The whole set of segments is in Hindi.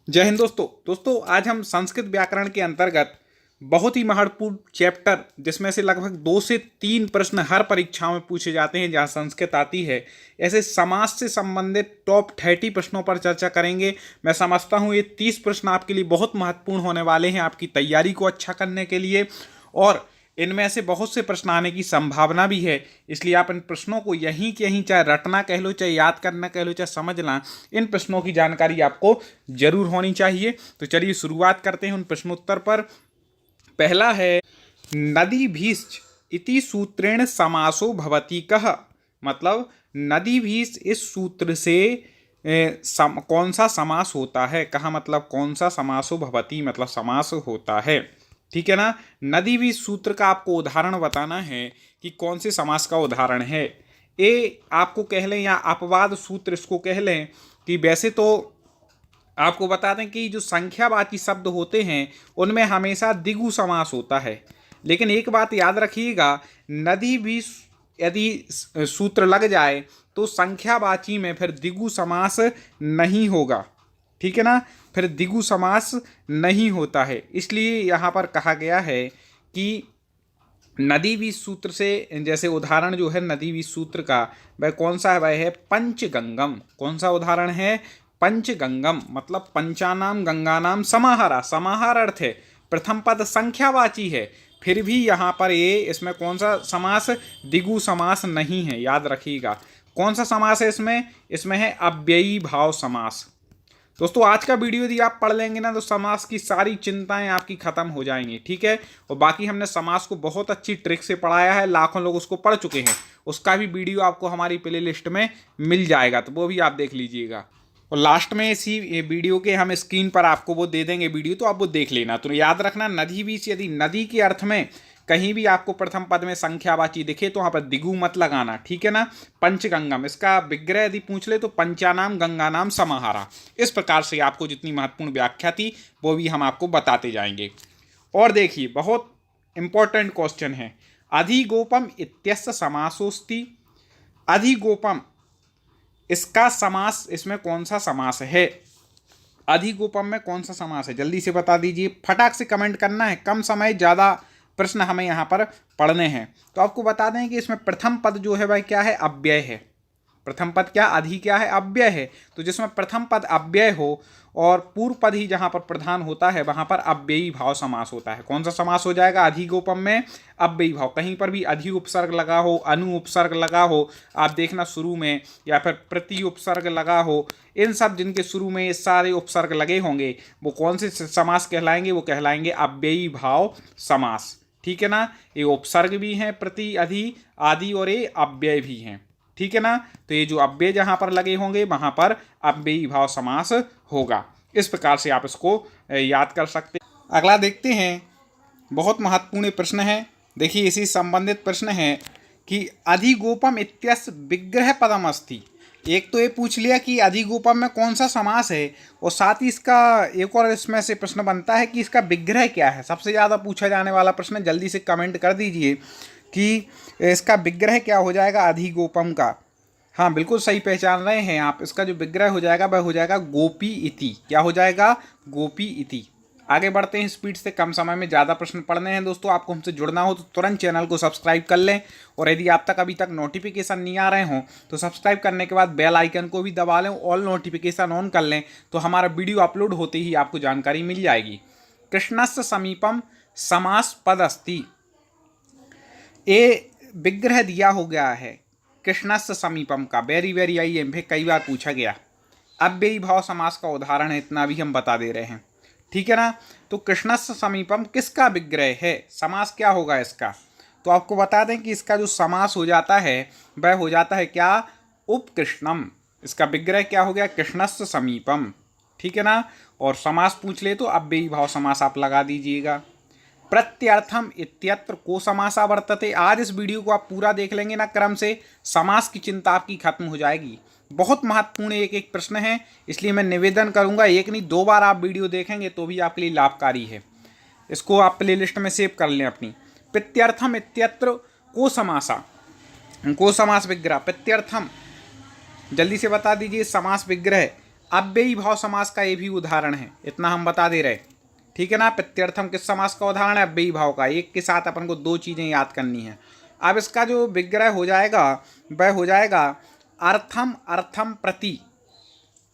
जय हिंद दोस्तों आज हम संस्कृत व्याकरण के अंतर्गत बहुत ही महत्वपूर्ण चैप्टर जिसमें से लगभग 2 से 3 प्रश्न हर परीक्षाओं में पूछे जाते हैं जहां संस्कृत आती है। ऐसे समास से संबंधित टॉप 30 प्रश्नों पर चर्चा करेंगे। मैं समझता हूं ये 30 प्रश्न आपके लिए बहुत महत्वपूर्ण होने वाले हैं आपकी तैयारी को अच्छा करने के लिए, और इनमें से बहुत से प्रश्न आने की संभावना भी है। इसलिए आप इन प्रश्नों को यहीं के यहीं चाहे रटना कह लो, चाहे याद करना कह लो, चाहे समझना, इन प्रश्नों की जानकारी आपको जरूर होनी चाहिए। तो चलिए शुरुआत करते हैं उन प्रश्नोत्तर पर। पहला है, नदी भीश्च इति सूत्रेण समासो भवति कः। मतलब नदी भीष इस सूत्र से कौन सा समास होता है। कहा मतलब कौन सा समासो भवति मतलब समास होता है। ठीक है ना। नदी भी सूत्र का आपको उदाहरण बताना है कि कौन से समास का उदाहरण है। ए आपको कह लें या अपवाद सूत्र इसको कह लें कि वैसे तो आपको बता दें कि जो संख्यावाची शब्द होते हैं उनमें हमेशा द्विगु समास होता है, लेकिन एक बात याद रखिएगा, नदी भी यदि सूत्र लग जाए तो संख्यावाची में फिर द्विगु समास नहीं होगा। ठीक है ना, फिर द्विगु समास नहीं होता है। इसलिए यहाँ पर कहा गया है कि नदी भी सूत्र से, जैसे उदाहरण जो है नदी भी सूत्र का वह कौन सा है, वह है पंचगंगम। कौन सा उदाहरण है, पंचगंगम। मतलब पंचानाम गंगानाम समाहारा, समाहार अर्थ है प्रथम पद संख्यावाची है, फिर भी यहाँ पर ये इसमें कौन सा समास, द्विगु समास नहीं है। याद रखिएगा कौन सा समास है इसमें है अव्ययी भाव समास। दोस्तों आज का वीडियो यदि आप पढ़ लेंगे ना तो समास की सारी चिंताएं आपकी खत्म हो जाएंगी। ठीक है, और बाकी हमने समास को बहुत अच्छी ट्रिक से पढ़ाया है, लाखों लोग उसको पढ़ चुके हैं। उसका भी वीडियो आपको हमारी प्ले लिस्ट में मिल जाएगा, तो वो भी आप देख लीजिएगा। और लास्ट में इसी वीडियो के हम स्क्रीन पर आपको वो दे देंगे वीडियो, तो आप वो देख लेना। तो याद रखना, नदी बीच यदि नदी के अर्थ में कहीं भी आपको प्रथम पद में संख्यावाची दिखे तो वहां पर द्विगु मत लगाना। ठीक है ना। पंचगंगम, इसका विग्रह यदि पूछ ले तो पंचानाम गंगानाम समाहारा। इस प्रकार से आपको जितनी महत्वपूर्ण व्याख्या थी वो भी हम आपको बताते जाएंगे। और देखिए बहुत इंपॉर्टेंट क्वेश्चन है, अधिगोपम इत्यस्य समासोस्ति। अधिगोपम इसका समास, इसमें कौन सा समास है, अधिगोपम में कौन सा समास है, जल्दी से बता दीजिए। फटाक से कमेंट करना है, कम समय ज़्यादा प्रश्न हमें यहाँ पर पढ़ने हैं। तो आपको बता दें कि इसमें प्रथम पद जो है वह क्या है, अव्यय है। प्रथम पद क्या, अधि क्या है, अव्यय है। तो जिसमें प्रथम पद अव्यय हो और पूर्व पद ही जहाँ पर प्रधान होता है वहाँ पर अव्ययी भाव समास होता है। कौन सा समास हो जाएगा, अधिगोपम में अव्ययी भाव। कहीं पर भी अधि उपसर्ग लगा हो, अनु उपसर्ग लगा हो, आप देखना शुरू में, या फिर प्रति उपसर्ग लगा हो, इन सब जिनके शुरू में ये सारे उपसर्ग लगे होंगे वो कौन से समास कहलाएंगे, वो कहलाएंगे अव्ययी भाव समास। ठीक है ना। ये उपसर्ग भी हैं प्रति, अधि, आदि, और ये अव्यय भी हैं। ठीक है ना। तो ये जो अव्यय जहां पर लगे होंगे वहां पर अव्ययी भाव समास होगा। इस प्रकार से आप इसको याद कर सकते हैं। अगला देखते हैं, बहुत महत्वपूर्ण प्रश्न है। देखिए इसी संबंधित प्रश्न है कि अधिगोपम इत्यस्य विग्रह पदम अस्ति। एक तो ये पूछ लिया कि अधिगोपम में कौन सा समास है, और साथ ही इसका एक और इसमें से प्रश्न बनता है कि इसका विग्रह क्या है। सबसे ज़्यादा पूछा जाने वाला प्रश्न, जल्दी से कमेंट कर दीजिए कि इसका विग्रह क्या हो जाएगा अधिगोपम का। हाँ बिल्कुल सही पहचान रहे हैं आप, इसका जो विग्रह हो जाएगा वह हो जाएगा गोपी इति। क्या हो जाएगा, गोपी इति। आगे बढ़ते हैं स्पीड से, कम समय में ज़्यादा प्रश्न पढ़ने हैं। दोस्तों आपको हमसे जुड़ना हो तो तुरंत चैनल को सब्सक्राइब कर लें, और यदि आप तक अभी तक नोटिफिकेशन नहीं आ रहे हों तो सब्सक्राइब करने के बाद बेल आइकन को भी दबा लें, ऑल नोटिफिकेशन ऑन कर लें, तो हमारा वीडियो अपलोड होते ही आपको जानकारी मिल जाएगी। कृष्णस्य समीपम समास पद अस्ति। ये विग्रह दिया हो गया है कृष्णस्य समीपम का, वेरी आई एम कई बार पूछा गया। अव्ययी भाव समास का उदाहरण है, इतना भी हम बता दे रहे हैं। ठीक है ना। तो कृष्णस्य समीपम किसका विग्रह है, समास क्या होगा इसका। तो आपको बता दें कि इसका जो समास हो जाता है वह हो जाता है क्या, उपकृष्णम। इसका विग्रह क्या हो गया, कृष्णस्य समीपम। ठीक है ना। और समास पूछ ले तो अव्ययी भाव समास आप लगा दीजिएगा। प्रत्यर्थम इत्यत्र को समासा वर्तते। आज इस वीडियो को आप पूरा देख लेंगे ना क्रम से, समास की चिंता आपकी खत्म हो जाएगी। बहुत महत्वपूर्ण एक एक प्रश्न है, इसलिए मैं निवेदन करूंगा एक नहीं 2 बार आप वीडियो देखेंगे तो भी आपके लिए लाभकारी है। इसको आप प्ले लिस्ट में सेव कर लें अपनी। प्रत्यर्थम इत्यत्र को समासा, को समास विग्रह। प्रत्यर्थम जल्दी से बता दीजिए, समास विग्रह अव्ययी भाव समास का ये भी उदाहरण है, इतना हम बता दे रहे, ठीक है ना। प्रत्यर्थम किस समास का उदाहरण है? अव्ययी भाव का। एक के साथ अपन को दो चीजें याद करनी है। अब इसका जो विग्रह हो जाएगा वह हो जाएगा अर्थम अर्थम प्रति,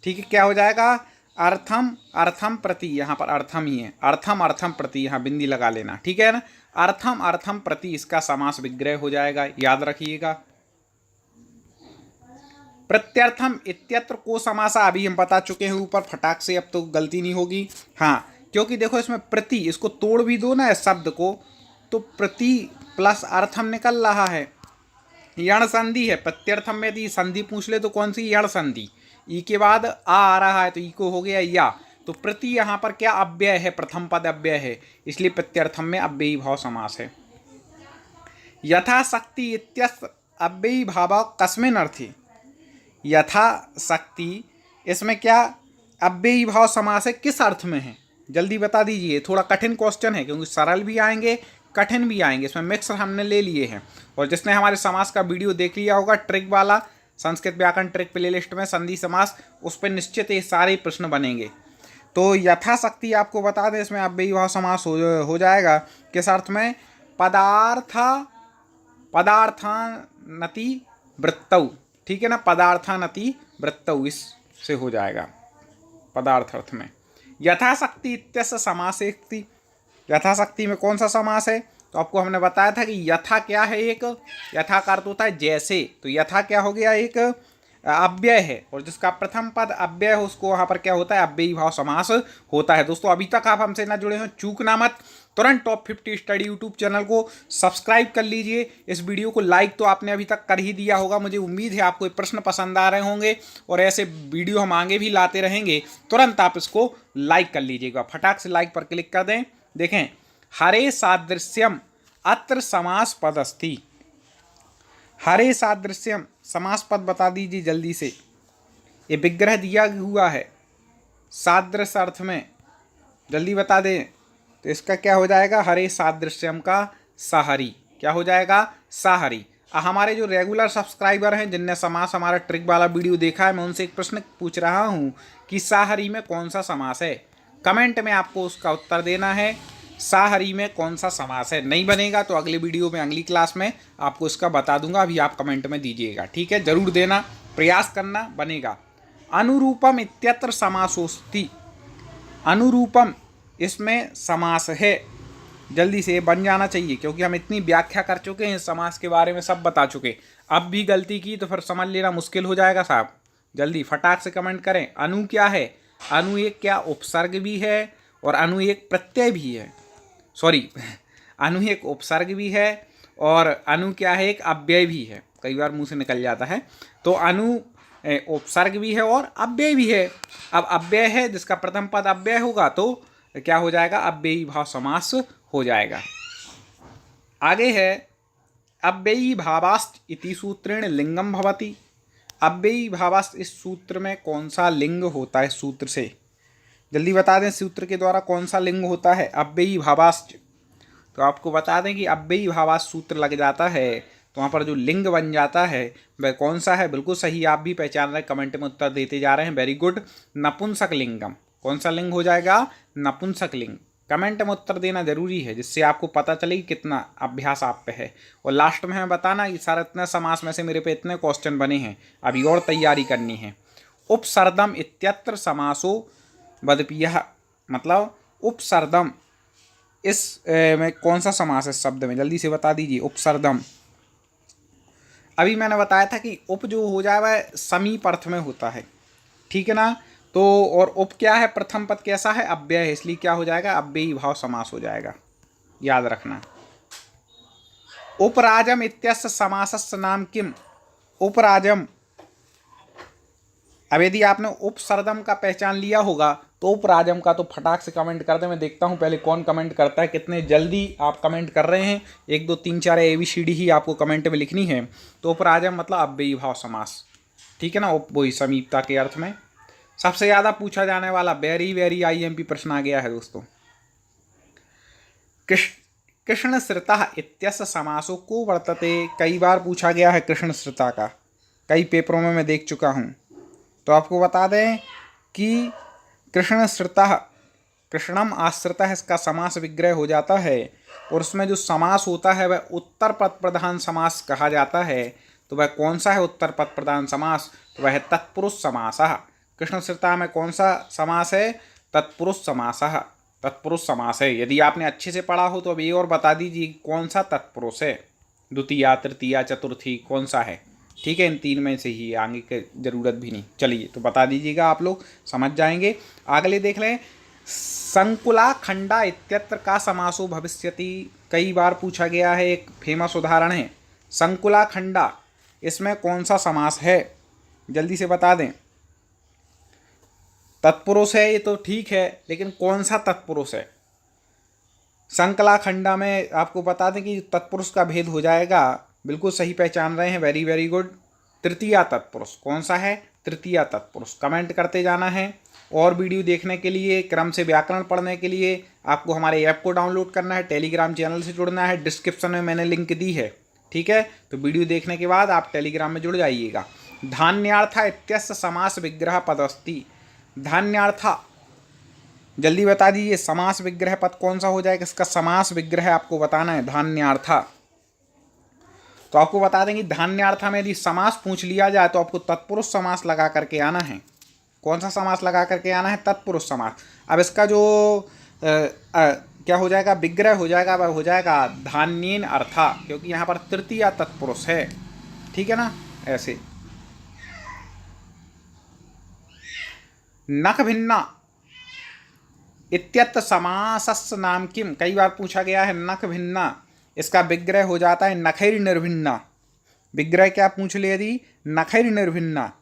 ठीक है। क्या हो जाएगा? अर्थम अर्थम प्रति, यहाँ पर अर्थम ही है, अर्थम अर्थम प्रति, यहाँ बिंदी लगा लेना, ठीक है ना। अर्थम अर्थम प्रति इसका समास विग्रह हो जाएगा, याद रखिएगा। प्रत्यर्थम इत्यत्र को समासा अभी हम बता चुके हैं ऊपर, फटाक से, अब तो गलती नहीं होगी। हाँ, क्योंकि देखो इसमें प्रति, इसको तोड़ भी दो ना इस शब्द को, तो प्रति प्लस अर्थम निकल रहा है। यण संधि है प्रत्यर्थम में, यदि संधि पूछ ले तो कौन सी? यण संधि। ई के बाद आ रहा है तो ई को हो गया या, तो प्रति यहाँ पर क्या? अव्यय है, प्रथम पद अव्यय है, इसलिए प्रत्यर्थम में अव्ययी भाव समास है। यथाशक्ति इत्यस्य अव्ययी भाव कस्मिन् अर्थे? यथाशक्ति इसमें क्या अव्ययी भाव समास है, किस अर्थ में है? जल्दी बता दीजिए। थोड़ा कठिन क्वेश्चन है, क्योंकि सरल भी आएंगे कठिन भी आएंगे, इसमें मिक्स हमने ले लिए हैं। और जिसने हमारे समास का वीडियो देख लिया होगा ट्रिक वाला, संस्कृत व्याकरण ट्रिक प्लेलिस्ट में संधि समास, उस पर निश्चित ये सारे प्रश्न बनेंगे। तो यथाशक्ति आपको बता दें, इसमें अव्ययी भाव समास हो जाएगा किस अर्थ में? पदार्थानति वृत्तौ, ठीक है ना। पदार्थानति वृत्तौ इससे हो जाएगा पदार्थ अर्थ में। यथाशक्ति इत्यस्य समासेक्ति, यथाशक्ति में कौन सा समास है? तो आपको हमने बताया था कि यथा क्या है? एक यथा का अर्थ होता है जैसे, तो यथा क्या हो गया? एक अव्यय है, और जिसका प्रथम पद अव्यय हो उसको वहाँ पर क्या होता है? अव्ययी भाव समास होता है। दोस्तों अभी तक आप हमसे ना जुड़े हो, चूकना मत, तुरंत टॉप 50 स्टडी यूट्यूब चैनल को सब्सक्राइब कर लीजिए। इस वीडियो को लाइक तो आपने अभी तक कर ही दिया होगा, मुझे उम्मीद है आपको ये प्रश्न पसंद आ रहे होंगे, और ऐसे वीडियो हम आगे भी लाते रहेंगे। तुरंत आप इसको लाइक कर लीजिएगा, फटाक से लाइक पर क्लिक कर दें। देखें, हरे सादृश्यम अत्र समास पद अस्ति। हरे सादृश्यम समास पद बता दीजिए जल्दी से। ये विग्रह दिया हुआ है सादृश्य अर्थ में, जल्दी बता दें। तो इसका क्या हो जाएगा? हरे सादृश्यम का साहरी। क्या हो जाएगा? साहरी। हमारे जो रेगुलर सब्सक्राइबर हैं, जिनने समास हमारा ट्रिक वाला वीडियो देखा है, मैं उनसे एक प्रश्न पूछ रहा हूँ कि साहरी में कौन सा समास है। कमेंट में आपको उसका उत्तर देना है, साहरी में कौन सा समास है। नहीं बनेगा तो अगले वीडियो में, अगली क्लास में आपको इसका बता दूंगा, अभी आप कमेंट में दीजिएगा, ठीक है। जरूर देना, प्रयास करना, बनेगा। अनुरूपम इत्यत्र समासोस्ति। अनुरूपम इसमें समास है, जल्दी से बन जाना चाहिए, क्योंकि हम इतनी व्याख्या कर चुके हैं समास के बारे में, सब बता चुके। अब भी गलती की तो फिर समझ लेना मुश्किल हो जाएगा साहब। जल्दी फटाक से कमेंट करें। अनु क्या है? अनु एक क्या उपसर्ग भी है, और अनु एक प्रत्यय भी है। सॉरी, अनु एक उपसर्ग भी है, और अनु क्या है? एक अव्यय भी है। कई बार मुंह से निकल जाता है। तो अनु उपसर्ग भी है और अव्यय भी है। अब अव्यय है, जिसका प्रथम पद अव्यय होगा तो क्या हो जाएगा? अव्ययी भाव समास हो जाएगा। आगे है अव्ययी भावास्त इति सूत्रेण लिंगम भवति। अव्ययी भावास्त, इस सूत्र में कौन सा लिंग होता है? सूत्र से जल्दी बता दें, सूत्र के द्वारा कौन सा लिंग होता है? अव्ययी भावास्त। तो आपको बता दें कि अव्ययी भावास्त सूत्र लग जाता है तो वहाँ पर जो लिंग बन जाता है वह कौन सा है? बिल्कुल सही, आप भी पहचान रहे, कमेंट में उत्तर देते जा रहे हैं, वेरी गुड। नपुंसक लिंगम। कौन सा लिंग हो जाएगा? नपुंसक लिंग। कमेंट में उत्तर देना जरूरी है, जिससे आपको पता चले कि कितना अभ्यास आप पे है। और लास्ट में हमें बताना कि सारे इतने समास में से मेरे पे इतने क्वेश्चन बने हैं, अभी और तैयारी करनी है। उपसर्दम इत्यत्र समासो वदपीयः, मतलब उपसर्दम इस में कौन सा समास है शब्द में? जल्दी से बता दीजिए। उपसर्दम, अभी मैंने बताया था कि उप जो हो जाए वह समीप अर्थ में होता है, ठीक है ना। तो और उप क्या है? प्रथम पद कैसा है? अव्यय है, इसलिए क्या हो जाएगा? अव्ययी भाव समास हो जाएगा, याद रखना। उपराजम इत्यस्य समासस्य नाम किम? उपराजम, अब यदि आपने उपसर्दम का पहचान लिया होगा तो उपराजम का तो फटाक से कमेंट कर दे। मैं देखता हूं पहले कौन कमेंट करता है, कितने जल्दी आप कमेंट कर रहे हैं। 1 2 3 4 ABCD ही आपको कमेंट में लिखनी है। तो उपराजम मतलब अव्ययी भाव समास, ठीक है ना। उप वही समीपता के अर्थ में। सबसे ज़्यादा पूछा जाने वाला वेरी IMP प्रश्न आ गया है दोस्तों। कृष्णश्रिता इत्यस्य समासो को वर्तते। कई बार पूछा गया है कृष्णश्रिता का, कई पेपरों में मैं देख चुका हूँ। तो आपको बता दें कि कृष्णश्रितः, कृष्णम आश्रितः इसका समास विग्रह हो जाता है और उसमें जो समास होता है वह उत्तर पद प्रधान समास कहा जाता है। तो वह कौन सा है उत्तर पद प्रधान समास? तो वह है तत्पुरुष समासः। कृष्णश्रितः में कौन सा समास है? तत्पुरुष समासः, तत्पुरुष समास है। यदि आपने अच्छे से पढ़ा हो तो अब ये और बता दीजिए कौन सा तत्पुरुष है, द्वितीया, तृतीया, चतुर्थी, कौन सा है? ठीक है, इन तीन में से ही, आगे की जरूरत भी नहीं। चलिए तो बता दीजिएगा, आप लोग समझ जाएंगे। अगले देख लें, संकुला खंडा इत्यत्र का समासो भविष्यति, कई बार पूछा गया है, एक फेमस उदाहरण है। संकुला खंडा, इसमें कौन सा समास है? जल्दी से बता दें। तत्पुरुष है ये तो ठीक है, लेकिन कौन सा तत्पुरुष है? संकला खंडा में आपको बता दें कि तत्पुरुष का भेद हो जाएगा। बिल्कुल सही पहचान रहे हैं, वेरी वेरी गुड। तृतीया तत्पुरुष कौन सा है? तृतीया तत्पुरुष। कमेंट करते जाना है। और वीडियो देखने के लिए, क्रम से व्याकरण पढ़ने के लिए आपको हमारे ऐप को डाउनलोड करना है, टेलीग्राम चैनल से जुड़ना है, डिस्क्रिप्शन में मैंने लिंक दी है। ठीक है, तो वीडियो देखने के बाद आप टेलीग्राम में जुड़ जाइएगा। धान्यार्था इत्यस्य समास विग्रह पदस्ति, धान्यार्था जल्दी बता दीजिए, समास विग्रह पद कौन सा हो जाएगा? इसका समास विग्रह आपको बताना है, धान्यार्था। तो आपको बता देंगे धान्यार्था में यदि समास पूछ लिया जाए तो आपको तत्पुरुष समास लगा करके आना है। कौन सा समास लगा करके आना है? तत्पुरुष समास। अब इसका जो क्या हो जाएगा? विग्रह हो जाएगा, वह हो जाएगा धान्येन अर्था, क्योंकि यहाँ पर तृतीया तत्पुरुष है। ठीक है ना, ऐसे। नख भिन्ना इत्यत्र समासस्य नाम किम, कई बार पूछा गया है। नख भिन्ना, इसका विग्रह हो जाता है नखैर निर्भिन्ना। विग्रह क्या पूछ ले यदि? नखैर निर्भिन्ना।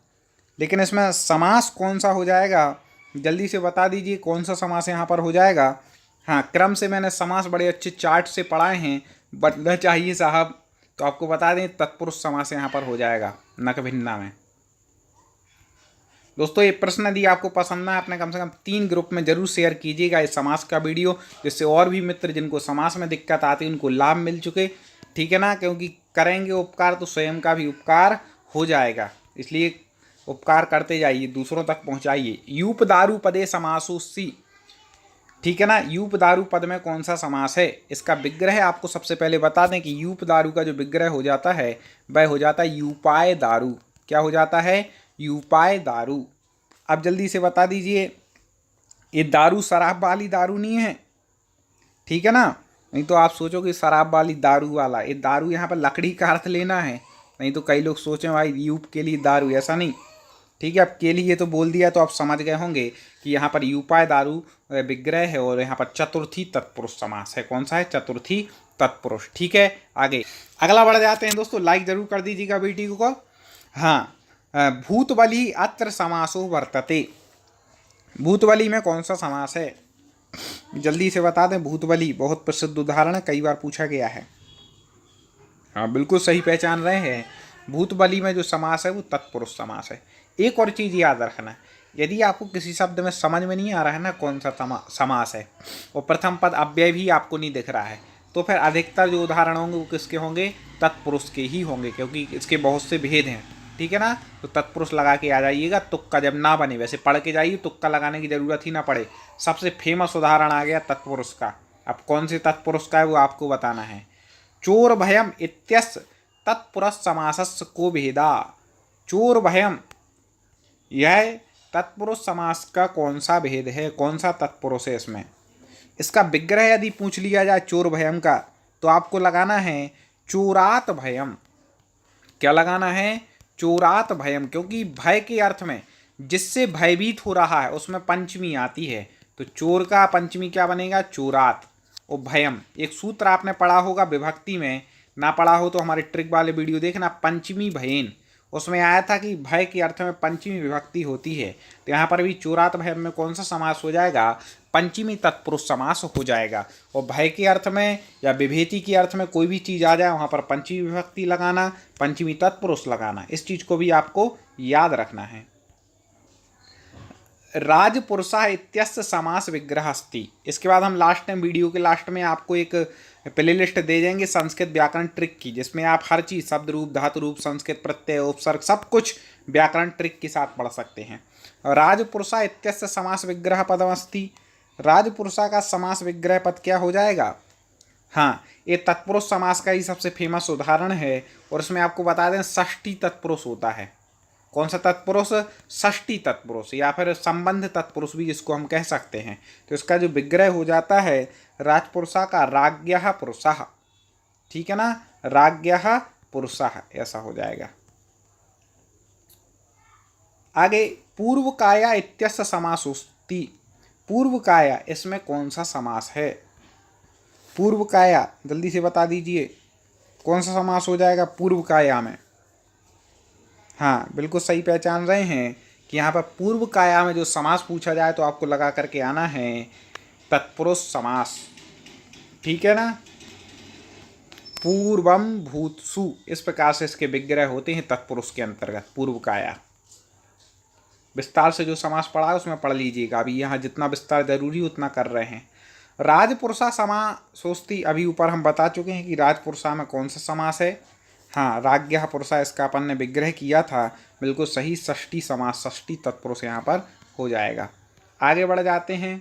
लेकिन इसमें समास कौन सा हो जाएगा? जल्दी से बता दीजिए कौन सा समास यहाँ पर हो जाएगा। हाँ, क्रम से मैंने समास बड़े अच्छे चार्ट से पढ़ाए हैं, बढ़ना चाहिए साहब। तो आपको बता दें तत्पुरुष समास यहाँ पर हो जाएगा नख भिन्ना में। दोस्तों ये प्रश्न यदि आपको पसंद है, अपने कम से कम 3 ग्रुप में जरूर शेयर कीजिएगा इस समास का वीडियो, जिससे और भी मित्र जिनको समास में दिक्कत आती है उनको लाभ मिल चुके। ठीक है ना, क्योंकि करेंगे उपकार तो स्वयं का भी उपकार हो जाएगा, इसलिए उपकार करते जाइए, दूसरों तक पहुंचाइए। यूप दारू पदे समासो सी, ठीक है ना, यूप दारू पद में कौन सा समास है? इसका विग्रह आपको सबसे पहले बता दें कि यूप दारू का जो विग्रह हो जाता है वह हो जाता है यूपाय दारू। क्या हो जाता है? यूपाय दारू। अब जल्दी से बता दीजिए, ये दारू शराब वाली दारू नहीं है, ठीक है ना, नहीं तो आप सोचोगे शराब वाली दारू वाला, ये दारू यहाँ पर लकड़ी का अर्थ लेना है, नहीं तो कई लोग सोचें भाई यूप के लिए दारू, ऐसा नहीं। ठीक है, अब के लिए तो बोल दिया तो आप समझ गए होंगे कि यहाँ पर यूपाय दारू विग्रह है और यहाँ पर चतुर्थी तत्पुरुष समास है। कौन सा है? चतुर्थी तत्पुरुष। ठीक है, आगे अगला बढ़ जाते हैं दोस्तों, लाइक जरूर कर दीजिएगा वीडियो को। हाँ, भूतबली अत्र समासो वर्तते, भूतबली में कौन सा समास है? जल्दी से बता दें। भूतबली बहुत प्रसिद्ध उदाहरण है, कई बार पूछा गया है। हाँ, बिल्कुल सही पहचान रहे हैं। भूतबली में जो समास है वो तत्पुरुष समास है। एक और चीज़ याद रखना, यदि आपको किसी शब्द में समझ में नहीं आ रहा है ना कौन सा समास है और प्रथम पद अव्यय भी आपको नहीं दिख रहा है, तो फिर अधिकतर जो उदाहरण होंगे वो किसके होंगे? तत्पुरुष के ही होंगे, क्योंकि इसके बहुत से भेद हैं। ठीक है ना, तो तत्पुरुष लगा के आ जाइएगा, तुक्का जब ना बने, वैसे पढ़ के जाइए, तुक्का लगाने की जरूरत ही ना पड़े। सबसे फेमस उदाहरण आ गया तत्पुरुष का। अब कौन से तत्पुरुष का है वो आपको बताना है। चोर भयम इत्यस्य तत्पुरुष समासस्य को भेदा, चोर भयम यह तत्पुरुष समास का कौन सा भेद है? कौन सा तत्पुरुष है इसमें? इसका विग्रह यदि पूछ लिया जाए चोर भयम का, तो आपको लगाना है चोरात भयम। क्या लगाना है? चोरात भयम, क्योंकि भय के अर्थ में जिससे भयभीत हो रहा है उसमें पंचमी आती है, तो चोर का पंचमी क्या बनेगा? चोरात। और भयम एक सूत्र आपने पढ़ा होगा विभक्ति में, ना पढ़ा हो तो हमारे ट्रिक वाले वीडियो देखना, पंचमी भयेन, उसमें आया था कि भय के अर्थ में पंचमी विभक्ति होती है। तो यहाँ पर भी चोरात भय में कौन सा समास हो जाएगा? पंचमी तत्पुरुष समास हो जाएगा। और भय के अर्थ में या विभेति के अर्थ में कोई भी चीज़ आ जाए वहाँ पर पंचमी विभक्ति लगाना, पंचमी तत्पुरुष लगाना, इस चीज़ को भी आपको याद रखना है। राजपुरुषः इत्यस्य समास विग्रह अस्ति। इसके बाद हम लास्ट टाइम वीडियो के लास्ट में आपको एक प्ले लिस्ट दे देंगे संस्कृत व्याकरण ट्रिक की, जिसमें आप हर चीज़ शब्द रूप, धातु रूप, संस्कृत प्रत्यय, उपसर्ग, सब कुछ व्याकरण ट्रिक के साथ पढ़ सकते हैं। राजपुरुषा इत्यस्य समास विग्रह पदमस्ति। राजपुरुषा का समास विग्रह पद क्या हो जाएगा? हाँ, ये तत्पुरुष समास का ही सबसे फेमस उदाहरण है और इसमें आपको बता दें षष्ठी तत्पुरुष होता है। कौन सा तत्पुरुष? षष्ठी तत्पुरुष या फिर संबंध तत्पुरुष भी जिसको हम कह सकते हैं। तो इसका जो विग्रह हो जाता है राजपुरुषा का राज्ञः पुरुषः, ठीक है ना, राज्ञः पुरुषः ऐसा हो जाएगा। आगे पूर्व काया इत्यस्य समासोस्ति। पूर्व काया इसमें कौन सा समास है? पूर्व काया जल्दी से बता दीजिए कौन सा समास हो जाएगा पूर्व काया में? हाँ, बिल्कुल सही पहचान रहे हैं कि यहाँ पर पूर्व काया में जो समास पूछा जाए तो आपको लगा करके आना है तत्पुरुष समास, ठीक है ना। पूर्वम भूतसु, इस प्रकार से इसके विग्रह होते हैं तत्पुरुष के अंतर्गत पूर्व काया। विस्तार से जो समास पढ़ा है उसमें पढ़ लीजिएगा, अभी यहाँ जितना विस्तार जरूरी उतना कर रहे हैं। राजपुरुषा समासोस्ति, अभी ऊपर हम बता चुके हैं कि राजपुरुषा में कौन सा समास है। हाँ, राज्ञः पुरुषा इसका अपन ने विग्रह किया था, बिल्कुल सही, षष्ठी समास, षष्ठी तत्पुरुष यहाँ पर हो जाएगा। आगे बढ़ जाते हैं।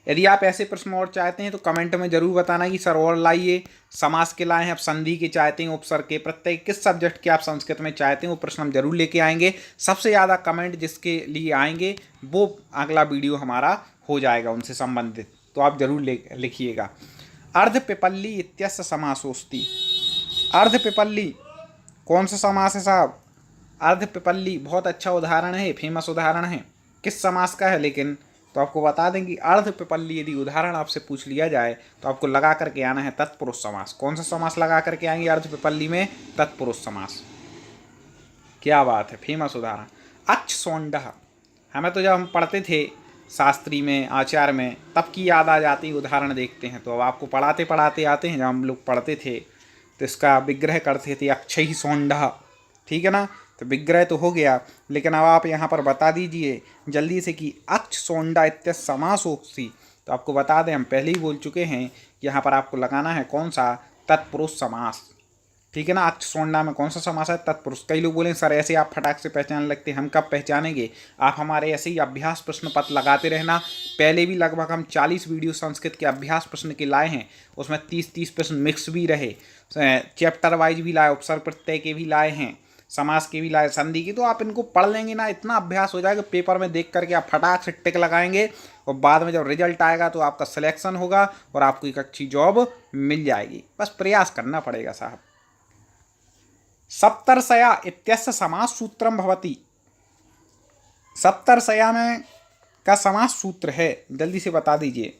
यदि आप ऐसे प्रश्न और चाहते हैं तो कमेंट में जरूर बताना कि सर और लाइए, समास के लाए हैं, आप संधि के चाहते हैं, उपसर्ग के, प्रत्यय, किस सब्जेक्ट के आप संस्कृत में चाहते हैं वो प्रश्न हम जरूर लेके आएंगे। सबसे ज़्यादा कमेंट जिसके लिए आएंगे वो अगला वीडियो हमारा हो जाएगा उनसे संबंधित, तो आप जरूर लिखिएगा। अर्ध पिपल्ली इत्यस्य समासोस्ति। अर्ध पिपल्ली कौन सा समास है साहब? अर्ध पिपल्ली बहुत अच्छा उदाहरण है, फेमस उदाहरण है। किस समास का है लेकिन? तो आपको बता दें कि अर्ध पिपल्ली यदि उदाहरण आपसे पूछ लिया जाए तो आपको लगा करके आना है तत्पुरुष समास। कौन सा समास लगा करके आएंगे अर्ध पिपल्ली में? तत्पुरुष समास। क्या बात है, फेमस उदाहरण। अच्छ सौंडः, हमें तो जब हम पढ़ते थे शास्त्री में, आचार्य में, तब की याद आ जाती, उदाहरण देखते हैं। तो अब आपको पढ़ाते पढ़ाते आते हैं, जब हम लोग पढ़ते थे तो इसका विग्रह करते थे अक्षय सौंडः, ठीक है ना। तो विग्रह तो हो गया, लेकिन अब आप यहाँ पर बता दीजिए जल्दी से कि अक्ष सौंडा इत्य समासोक्ति। तो आपको बता दें, हम पहले ही बोल चुके हैं कि यहाँ पर आपको लगाना है कौन सा? तत्पुरुष समास, ठीक है ना। अक्ष सौंडा में कौन सा समास है? तत्पुरुष। कई लोग बोलें सर ऐसे आप फटाक से पहचान लगते हैं, हम कब पहचानेंगे? आप हमारे ऐसे ही अभ्यास प्रश्न पत्र लगाते रहना। पहले भी लगभग हम 40 वीडियो संस्कृत के अभ्यास प्रश्न के लाए हैं, उसमें 30-30 प्रश्न मिक्स भी रहे, चैप्टर वाइज भी लाए, उपसर्ग प्रत्यय के भी लाए हैं, समास के भी लाए, संधि की। तो आप इनको पढ़ लेंगे ना, इतना अभ्यास हो जाएगा, पेपर में देख करके आप फटाक से टिक लगाएंगे और बाद में जब रिजल्ट आएगा तो आपका सिलेक्शन होगा और आपको एक अच्छी जॉब मिल जाएगी। बस प्रयास करना पड़ेगा साहब। सप्तर्षया इत्यस्य समास सूत्रम भवति। सप्तर्षया में का समास सूत्र है, जल्दी से बता दीजिए।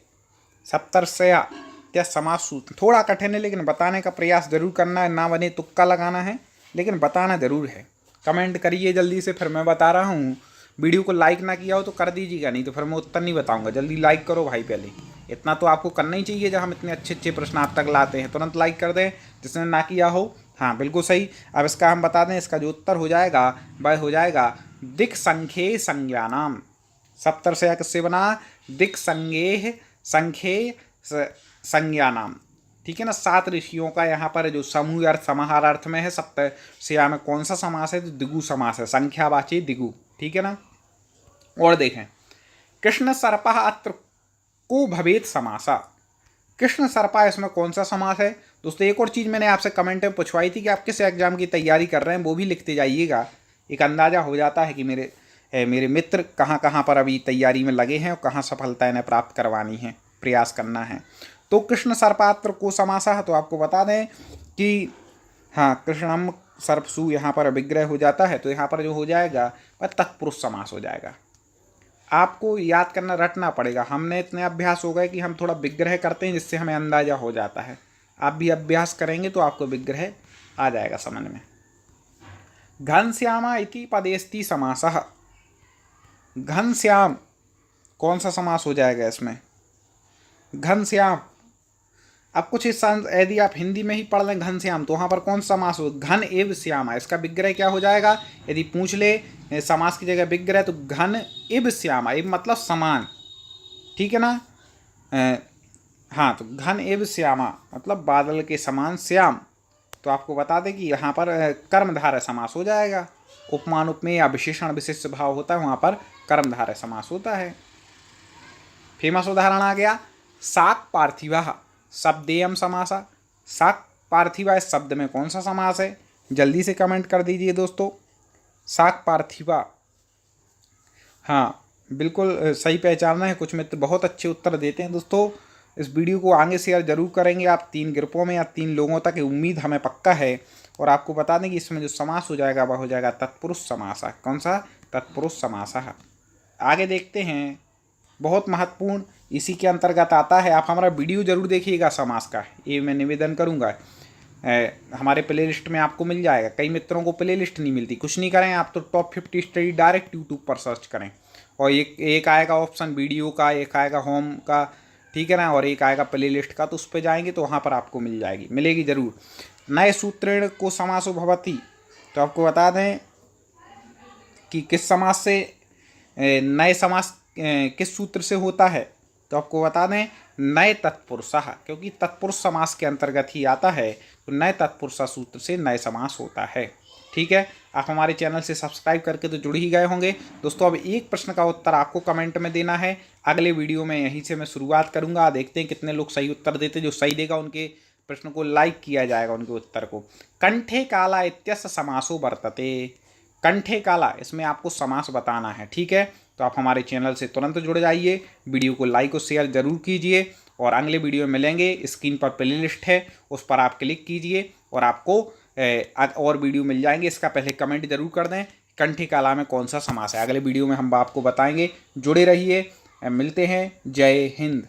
सप्तर्षया इत्य समास सूत्र थोड़ा कठिन है, लेकिन बताने का प्रयास जरूर करना है, ना बने तुक्का लगाना है, लेकिन बताना जरूर है। कमेंट करिए जल्दी से, फिर मैं बता रहा हूँ। वीडियो को लाइक ना किया हो तो कर दीजिएगा, नहीं तो फिर मैं उत्तर नहीं बताऊंगा। जल्दी लाइक करो भाई, पहले इतना तो आपको करना ही चाहिए। जब हम इतने अच्छे अच्छे प्रश्न आप तक लाते हैं, तुरंत लाइक कर दें जिसने ना किया हो। हाँ बिल्कुल सही। अब इसका हम बता दें, इसका जो उत्तर हो जाएगा वह हो जाएगा दिक् संख्ये संज्ञानाम। सप्तर्षया किससे बना? दिक् संज्ञेय संख्ये संज्ञानाम, ठीक है ना। 7 ऋषियों का यहाँ पर जो समूह अर्थ समाहार अर्थ में है। सप्तर्षया में कौन सा समास है? तो दिगु समास है, संख्यावाची दिगु, ठीक है ना। और देखें, कृष्ण सर्पः अत्र को भवेत समासा। कृष्ण सर्पा इसमें कौन सा समास है? दोस्तों एक और चीज़ मैंने आपसे कमेंट में पूछवाई थी कि आप किस एग्जाम की तैयारी कर रहे हैं, वो भी लिखते जाइएगा। एक अंदाज़ा हो जाता है कि मेरे मित्र कहाँ कहाँ पर अभी तैयारी में लगे हैं और कहाँ सफलता इन्हें प्राप्त करवानी है, प्रयास करना है। तो कृष्ण सर्पात्र को समासा है, तो आपको बता दें कि हाँ कृष्णम सर्पसु यहाँ पर विग्रह हो जाता है, तो यहाँ पर जो हो जाएगा वह तत्पुरुष समास हो जाएगा। आपको याद करना, रटना पड़ेगा। हमने इतने अभ्यास हो गए कि हम थोड़ा विग्रह करते हैं, जिससे हमें अंदाजा हो जाता है। आप भी अभ्यास करेंगे तो आपको विग्रह आ जाएगा समझ में। घनश्यामा इति पदेस्ति समासः। घनश्याम कौन सा समास हो जाएगा इसमें? घनश्याम। अब कुछ इस यदि आप हिंदी में ही पढ़ लें घनश्याम, तो वहाँ पर कौन सा समास हो? घन एव श्यामा, इसका विग्रह क्या हो जाएगा? यदि पूछ ले समास की जगह विग्रह, तो घन एव श्यामा, एव मतलब समान, ठीक है ना। हाँ, तो घन एव श्यामा मतलब बादल के समान श्याम। तो आपको बता दें कि यहाँ पर कर्मधारय समास हो जाएगा। उपमान उपमेय या विशेषण विशेष भाव होता है वहाँ पर कर्मधारय समास होता है। फेमस उदाहरण आ गया शाक पार्थिवा शब्देयम समासा। शाक पार्थिवा इस शब्द में कौन सा समास है? जल्दी से कमेंट कर दीजिए दोस्तों। शाक पार्थिवा, हाँ बिल्कुल सही पहचानना है। कुछ मित्र बहुत अच्छे उत्तर देते हैं दोस्तों। इस वीडियो को आगे शेयर जरूर करेंगे आप 3 ग्रुपों में या 3 लोगों तक, उम्मीद हमें पक्का है। और आपको बता दें कि इसमें जो समास हो जाएगा वह हो जाएगा तत्पुरुष समास। कौन सा? तत्पुरुष समास। आगे देखते हैं, बहुत महत्वपूर्ण इसी के अंतर्गत आता है। आप हमारा वीडियो जरूर देखिएगा समास का, ये मैं निवेदन करूँगा। हमारे प्ले लिस्ट में आपको मिल जाएगा। कई मित्रों को प्ले लिस्ट नहीं मिलती, कुछ नहीं करें आप तो टॉप 50 स्टडी डायरेक्ट यूट्यूब पर सर्च करें और एक आएगा ऑप्शन वीडियो का, एक आएगा होम का, ठीक है ना, और एक आएगा प्ले लिस्ट का, तो उस पर जाएंगे तो वहाँ पर आपको मिलेगी ज़रूर। नए सूत्रेण को समासो भवति, तो आपको बता दें कि किस समास से नए समास किस सूत्र से होता है, तो आपको बता दें नए तत्पुरुषः, क्योंकि तत्पुरुष समास के अंतर्गत ही आता है, तो नए तत्पुरुषा सूत्र से नए समास होता है। ठीक है, आप हमारे चैनल से सब्सक्राइब करके तो जुड़ ही गए होंगे दोस्तों। अब एक प्रश्न का उत्तर आपको कमेंट में देना है। अगले वीडियो में यहीं से मैं शुरुआत करूंगा। देखते हैं कितने लोग सही उत्तर देते। जो सही देगा उनके प्रश्न को लाइक किया जाएगा, उनके उत्तर को। कंठे काला इत्यस्य समासो वर्तते। कंठे काला, इसमें आपको समास बताना है। ठीक है, तो आप हमारे चैनल से तुरंत जुड़ जाइए, वीडियो को लाइक और शेयर जरूर कीजिए और अगले वीडियो में मिलेंगे। स्क्रीन पर प्ले लिस्ट है, उस पर आप क्लिक कीजिए और आपको और वीडियो मिल जाएंगे। इसका पहले कमेंट जरूर कर दें कंठे काला में कौन सा समास है। अगले वीडियो में हम आपको बताएंगे। जुड़े रहिए, मिलते हैं। जय हिंद।